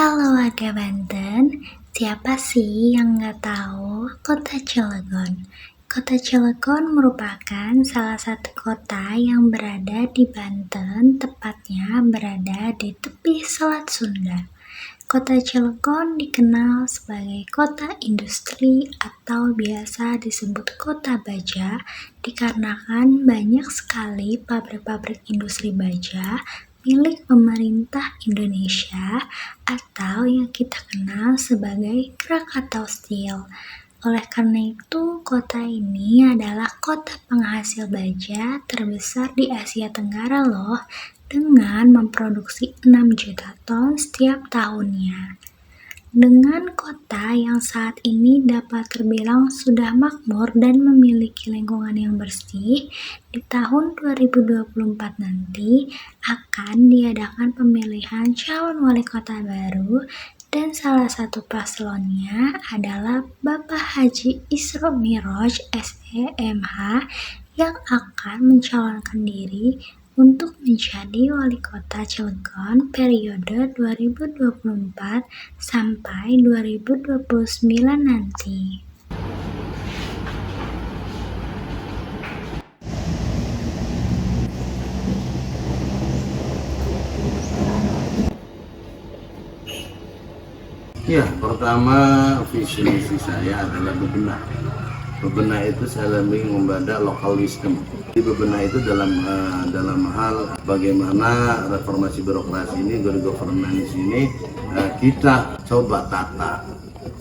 Halo warga Banten, siapa sih yang nggak tahu kota Cilegon? Kota Cilegon merupakan salah satu kota yang berada di Banten, tepatnya berada di tepi Selat Sunda. Kota Cilegon dikenal sebagai kota industri atau biasa disebut kota baja dikarenakan banyak sekali pabrik-pabrik industri baja milik pemerintah Indonesia atau yang kita kenal sebagai Krakatau Steel. Oleh karena itu, kota ini adalah kota penghasil baja terbesar di Asia Tenggara loh, dengan memproduksi 6 juta ton setiap tahunnya. Dengan kota yang saat ini dapat terbilang sudah makmur dan memiliki lingkungan yang bersih, di tahun 2024 nanti akan diadakan pemilihan calon wali kota baru dan salah satu paslonnya adalah Bapak Haji Isro Miroj SEMH yang akan mencalonkan diri untuk menjadi wali kota Cilegon periode 2024 sampai 2029 nanti. Ya, pertama visi misi saya adalah bebenah. Bebenah itu saya lebih membaca local wisdom. Di bebenah itu dalam hal bagaimana reformasi birokrasi ini, good governance ini kita coba tata,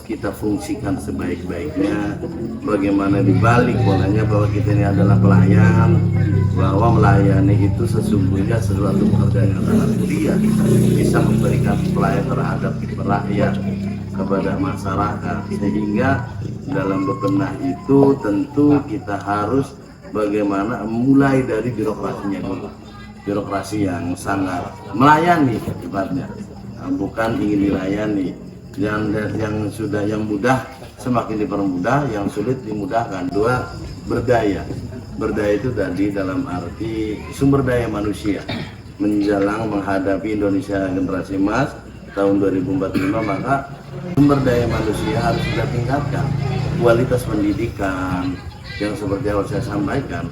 kita fungsikan sebaik-baiknya. Bagaimana dibalik polanya bahwa kita ini adalah pelayan, bahwa melayani itu sesungguhnya sesuatu pekerjaan yang sangat mulia, bisa memberikan pelayan terhadap rakyat, kepada masyarakat. Sehingga dalam bebenah itu tentu kita harus bagaimana mulai dari birokrasinya dulu, birokrasi yang sangat melayani sifatnya, bukan ingin dilayani. Yang mudah semakin dipermudah, yang sulit dimudahkan. Dua, berdaya itu tadi dalam arti sumber daya manusia menjelang menghadapi Indonesia generasi emas tahun 2045, maka sumber daya manusia harus kita tingkatkan. Kualitas pendidikan yang seperti yang saya sampaikan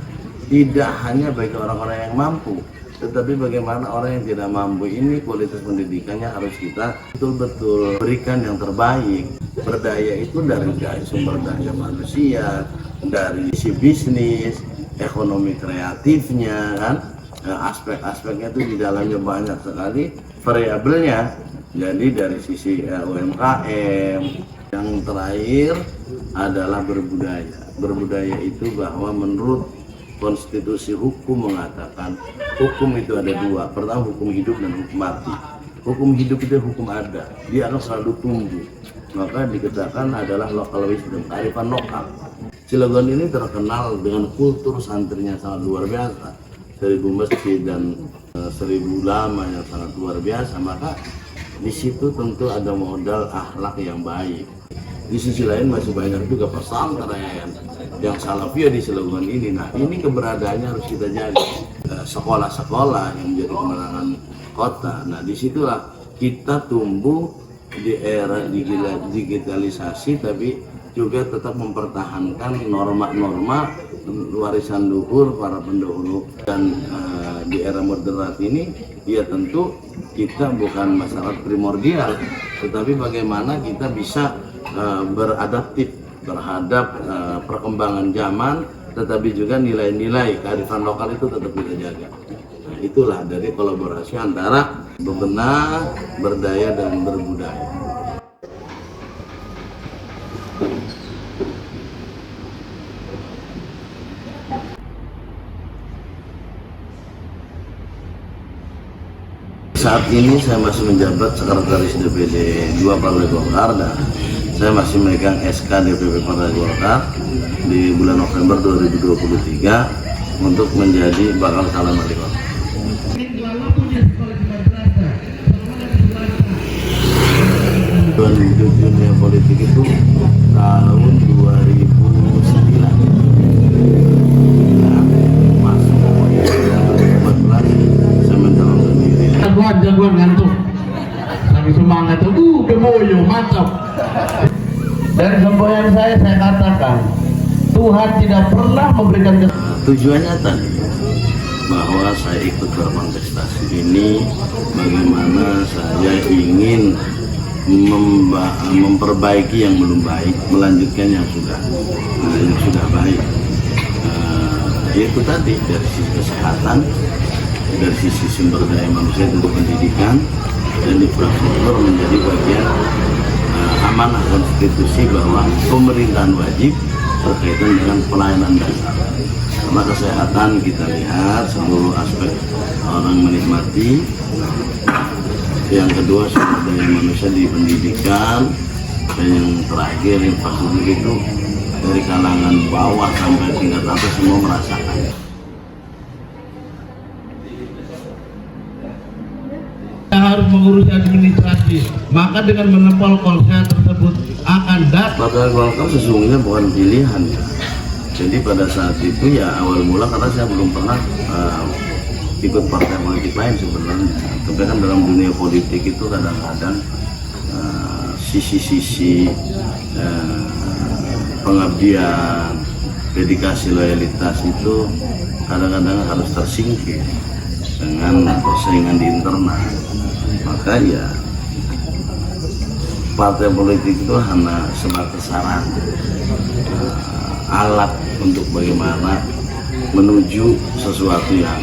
tidak hanya bagi orang-orang yang mampu, tetapi bagaimana orang yang tidak mampu ini kualitas pendidikannya harus kita betul-betul berikan yang terbaik. Berdaya itu dari sumber daya manusia, dari sisi bisnis, ekonomi kreatifnya kan, aspek-aspeknya itu di dalamnya banyak sekali variabelnya. Jadi dari sisi UMKM, yang terakhir adalah berbudaya. Berbudaya itu bahwa menurut konstitusi hukum mengatakan hukum itu ada dua. Pertama hukum hidup dan hukum mati. Hukum hidup itu hukum ada, dia akan selalu tumbuh. Maka dikatakan adalah local wisdom, kearifan lokal. Cilegon ini terkenal dengan kultur santrinya sangat luar biasa, 1000 masjid dan 1000 ulama yang sangat luar biasa. Maka di situ tentu ada modal akhlak yang baik. Di sisi lain masih banyak juga pesantren yang salafiyah di Cilegon ini. Nah, ini keberadaannya harus kita jaga. Sekolah-sekolah yang menjadi kemenangan kota. Nah, disitulah kita tumbuh di era digitalisasi, tapi juga tetap mempertahankan norma-norma warisan luhur para pendahulu. Dan di era modern ini ya tentu kita bukan masalah primordial, tetapi bagaimana kita bisa beradaptif terhadap perkembangan zaman, tetapi juga nilai-nilai kearifan lokal itu tetap kita jaga. Nah, itulah dari kolaborasi antara bebenah, berdaya, dan berbudaya. Saat ini saya masih menjabat Sekretaris DPD 2 Partai Golkar dan saya masih memegang SK DPP Partai Golkar di bulan November 2023 untuk menjadi bakal calon wali kota. Dunia politik itu tahun 2009. Masuk 2014 saya mencalonkan diri. Jagoan ngantuk. Tapi cuma semangat itu, gemoyo, mantap. Dari semboyan saya katakan, Tuhan tidak pernah memberikan tujuannya tadi bahwa saya ikut berkontestasi ini bagaimana saya ingin memperbaiki yang belum baik, melanjutkan yang sudah baik. Yaitu tadi dari sisi kesehatan, dari sisi sumber daya manusia tentu pendidikan, dan infrastruktur menjadi bagian amanah konstitusi bahwa pemerintahan wajib berkaitan dengan pelayanan dasar. Karena kesehatan kita lihat seluruh aspek orang menikmati. Yang kedua sumber daya manusia di pendidikan, dan yang terakhir infrastruktur itu dari kalangan bawah sampai tingkat atas semua merasakan. Harus mengurus administrasi, maka dengan menempel kolsel tersebut akan dapat. Partai Golkar sesungguhnya bukan pilihan ya. Jadi pada saat itu ya awal mula karena saya belum pernah ikut partai politik lain sebenarnya. Tapi kan dalam dunia politik itu kadang-kadang sisi-sisi pengabdian, dedikasi, loyalitas itu kadang-kadang harus tersingkir dengan persaingan di internal. Maka ya partai politik itu hanya sebatas sarana, alat untuk bagaimana menuju sesuatu yang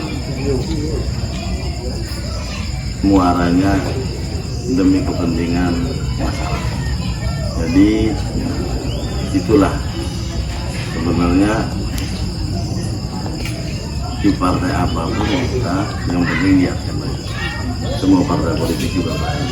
muaranya demi kepentingan masyarakat. Jadi ya, itulah sebenarnya di partai apapun kita yang penting yakin. Semua partai politik juga baik.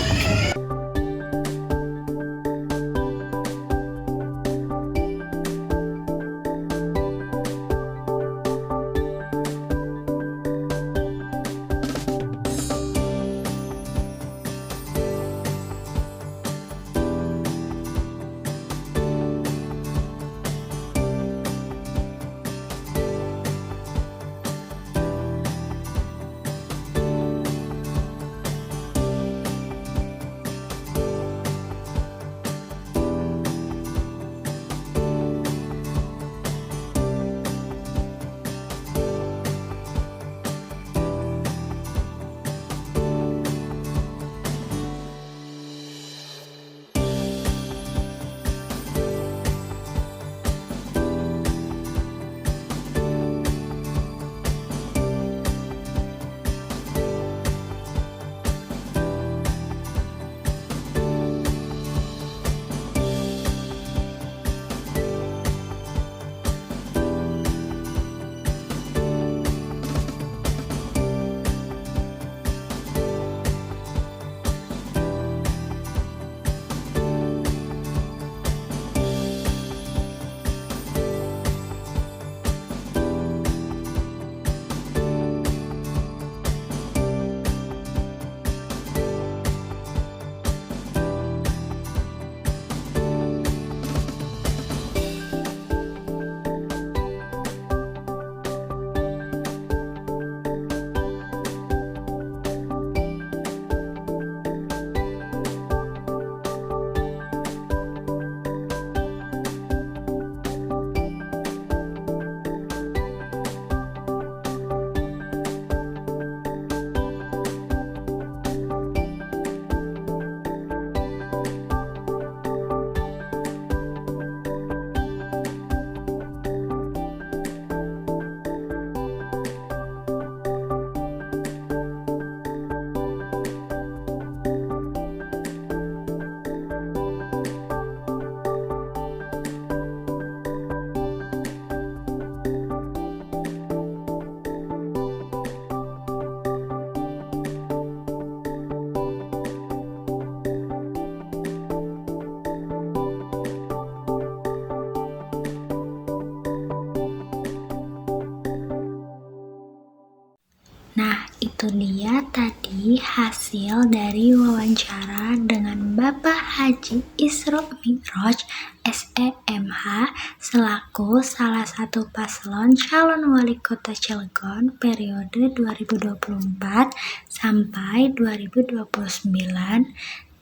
Nah, itu dia tadi hasil dari wawancara dengan Bapak Haji Isra Mi'raj SEMH selaku salah satu paslon calon wali kota Cilegon periode 2024 sampai 2029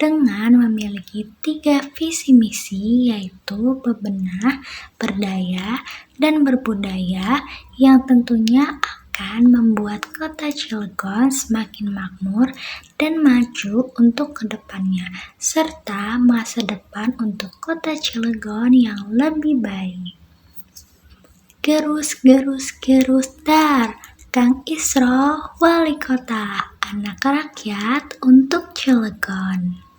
dengan memiliki 3 visi misi, yaitu bebenah, berdaya, dan berbudaya, yang tentunya akan membuat kota Cilegon semakin makmur dan maju untuk kedepannya, serta masa depan untuk kota Cilegon yang lebih baik. Gerus, gerus, gerus, dar! Kang Isro, Wali Kota, anak rakyat untuk Cilegon.